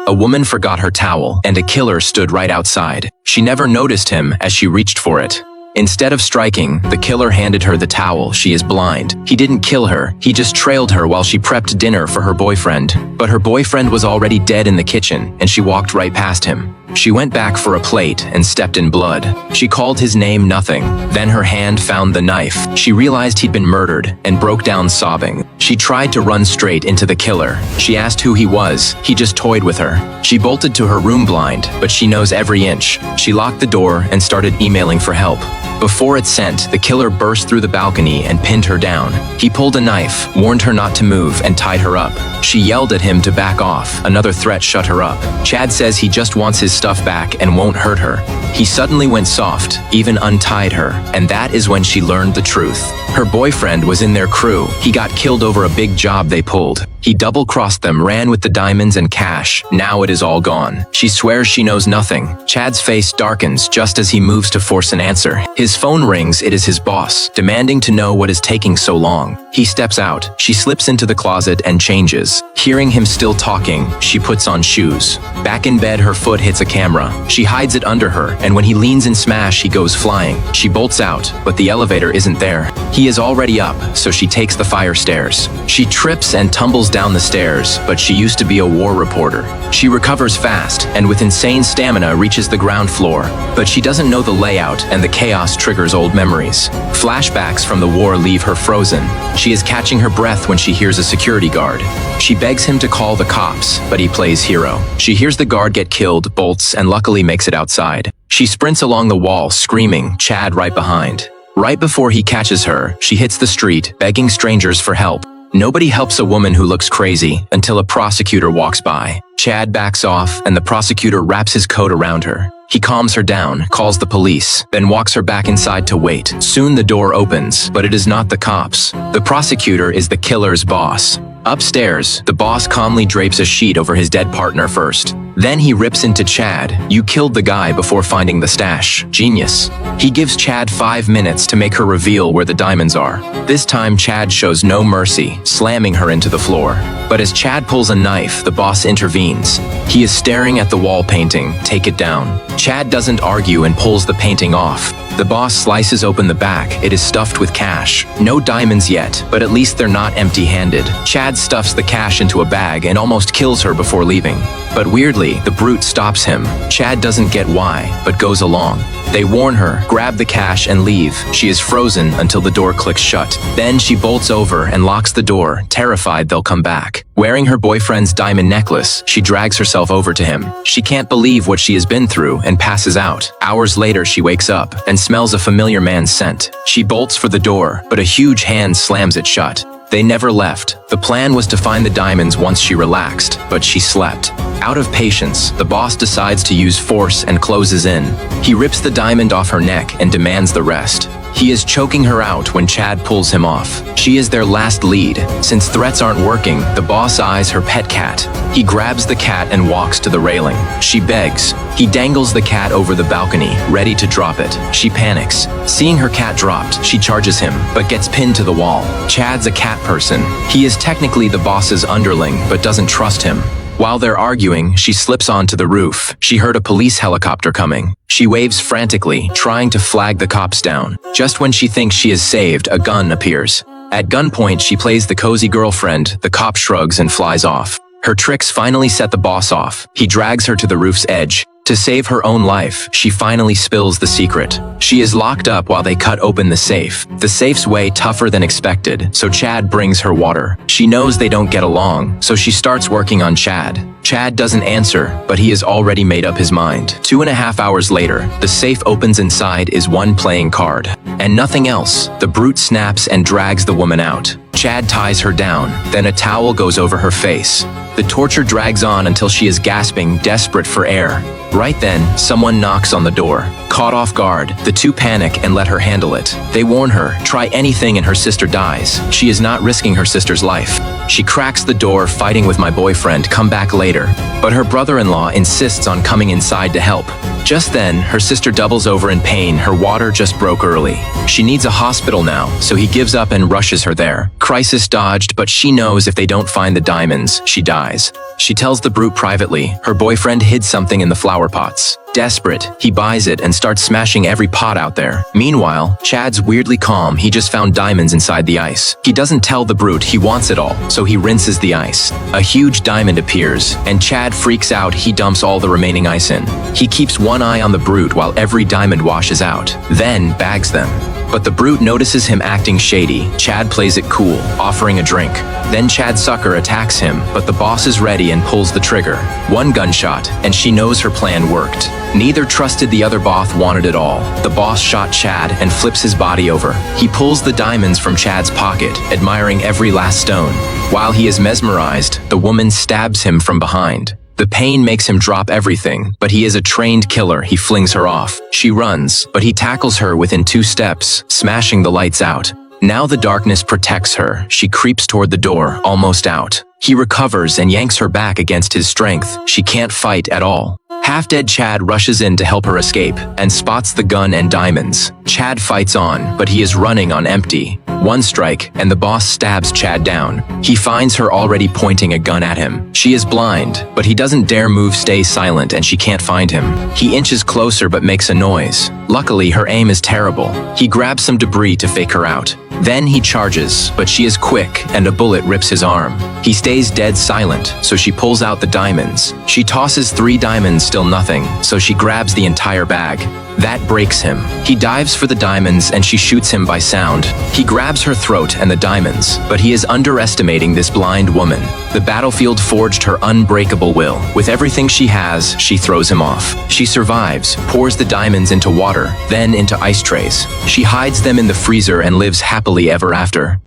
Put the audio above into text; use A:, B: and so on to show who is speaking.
A: A woman forgot her towel, and a killer stood right outside. She never noticed him as she reached for it. Instead of striking, the killer handed her the towel. She is blind. He didn't kill her. He just trailed her while she prepped dinner for her boyfriend. But her boyfriend was already dead in the kitchen, and she walked right past him. She went back for a plate and stepped in blood. She called his name nothing. Then her hand found the knife. She realized he'd been murdered and broke down sobbing. She tried to run straight into the killer. She asked who he was. He just toyed with her. She bolted to her room blind, but she knows every inch. She locked the door and started emailing for help. Before it sent, the killer burst through the balcony and pinned her down. He pulled a knife, warned her not to move, and tied her up. She yelled at him to back off. Another threat shut her up. Chad says he just wants his stuff back and won't hurt her. He suddenly went soft, even untied her, and that is when she learned the truth. Her boyfriend was in their crew. He got killed over a big job they pulled. He double-crossed them, ran with the diamonds and cash. Now it is all gone. She swears she knows nothing. Chad's face darkens just as he moves to force an answer. His phone rings. It is his boss, demanding to know what is taking so long. He steps out. She slips into the closet and changes. Hearing him still talking, she puts on shoes. Back in bed, her foot hits a camera. She hides it under her, and when he leans in smash, he goes flying. She bolts out, but the elevator isn't there. He is already up, so she takes the fire stairs. She trips and tumbles down the stairs, but she used to be a war reporter. She recovers fast, and with insane stamina reaches the ground floor. But she doesn't know the layout, and the chaos triggers old memories. Flashbacks from the war leave her frozen. She is catching her breath when she hears a security guard. She begs him to call the cops, but he plays hero. She hears the guard get killed, bolts, and luckily makes it outside. She sprints along the wall, screaming, Chad right behind. Right before he catches her, she hits the street, begging strangers for help. Nobody helps a woman who looks crazy until a prosecutor walks by. Chad backs off, and the prosecutor wraps his coat around her. He calms her down, calls the police, then walks her back inside to wait. Soon the door opens, but it is not the cops. The prosecutor is the killer's boss. Upstairs, the boss calmly drapes a sheet over his dead partner first. Then he rips into Chad. You killed the guy before finding the stash. Genius. He gives Chad 5 minutes to make her reveal where the diamonds are. This time, Chad shows no mercy, slamming her into the floor. But as Chad pulls a knife, the boss intervenes. He is staring at the wall painting. Take it down. Chad doesn't argue and pulls the painting off. The boss slices open the back. It is stuffed with cash. No diamonds yet, but at least they're not empty-handed. Chad stuffs the cash into a bag and almost kills her before leaving. But weirdly, the brute stops him. Chad doesn't get why, but goes along. They warn her, grab the cash and leave. She is frozen until the door clicks shut. Then she bolts over and locks the door, terrified they'll come back. Wearing her boyfriend's diamond necklace, she drags herself over to him. She can't believe what she has been through and passes out. Hours later, she wakes up and smells a familiar man's scent. She bolts for the door, but a huge hand slams it shut. They never left. The plan was to find the diamonds once she relaxed, but she slept. Out of patience, the boss decides to use force and closes in. He rips the diamond off her neck and demands the rest. He is choking her out when Chad pulls him off. She is their last lead. Since threats aren't working, the boss eyes her pet cat. He grabs the cat and walks to the railing. She begs. He dangles the cat over the balcony, ready to drop it. She panics. Seeing her cat dropped, she charges him, but gets pinned to the wall. Chad's a cat person. He is technically the boss's underling, but doesn't trust him. While they're arguing, she slips onto the roof. She heard a police helicopter coming. She waves frantically, trying to flag the cops down. Just when she thinks she is saved, a gun appears. At gunpoint, she plays the cozy girlfriend. The cop shrugs and flies off. Her tricks finally set the boss off. He drags her to the roof's edge. To save her own life, she finally spills the secret. She is locked up while they cut open the safe. The safe's way tougher than expected, so Chad brings her water. She knows they don't get along, so she starts working on Chad. Chad doesn't answer, but he has already made up his mind. 2.5 hours later, the safe opens. Inside is one playing card. And nothing else. The brute snaps and drags the woman out. Chad ties her down, then a towel goes over her face. The torture drags on until she is gasping, desperate for air. Right then, someone knocks on the door. Caught off guard, the two panic and let her handle it. They warn her, try anything and her sister dies. She is not risking her sister's life. She cracks the door, fighting with my boyfriend, come back later. But her brother-in-law insists on coming inside to help. Just then, her sister doubles over in pain. Her water just broke early. She needs a hospital now, so he gives up and rushes her there. Crisis dodged, but she knows if they don't find the diamonds, she dies. eyes. She tells the brute privately her boyfriend hid something in the flower pots. Desperate, he buys it and starts smashing every pot out there. Meanwhile, Chad's weirdly calm. He just found diamonds inside the ice. He doesn't tell the brute he wants it all, so he rinses the ice. A huge diamond appears, and Chad freaks out. He dumps all the remaining ice in. He keeps one eye on the brute while every diamond washes out, then bags them. But the brute notices him acting shady. Chad plays it cool, offering a drink. Then Chad's sucker attacks him, but the boss is ready and pulls the trigger. One gunshot, and she knows her plan worked. Neither trusted the other. Both wanted it all. The boss shot Chad and flips his body over. He pulls the diamonds from Chad's pocket, admiring every last stone. While he is mesmerized, the woman stabs him from behind. The pain makes him drop everything, but he is a trained killer. He flings her off. She runs, but he tackles her within 2 steps, smashing the lights out. Now the darkness protects her. She creeps toward the door, almost out. He recovers and yanks her back against his strength. She can't fight at all. Half-dead Chad rushes in to help her escape and spots the gun and diamonds. Chad fights on, but he is running on empty. One strike, and the boss stabs Chad down. He finds her already pointing a gun at him. She is blind, but he doesn't dare move. Stay silent, and she can't find him. He inches closer but makes a noise. Luckily, her aim is terrible. He grabs some debris to fake her out. Then he charges, but she is quick, and a bullet rips his arm. He stays dead silent, so she pulls out the diamonds. She tosses 3 diamonds, still nothing, so she grabs the entire bag. That breaks him. He dives for the diamonds and she shoots him by sound. He grabs her throat and the diamonds, but he is underestimating this blind woman. The battlefield forged her unbreakable will. With everything she has, she throws him off. She survives, pours the diamonds into water, then into ice trays. She hides them in the freezer and lives happily ever after.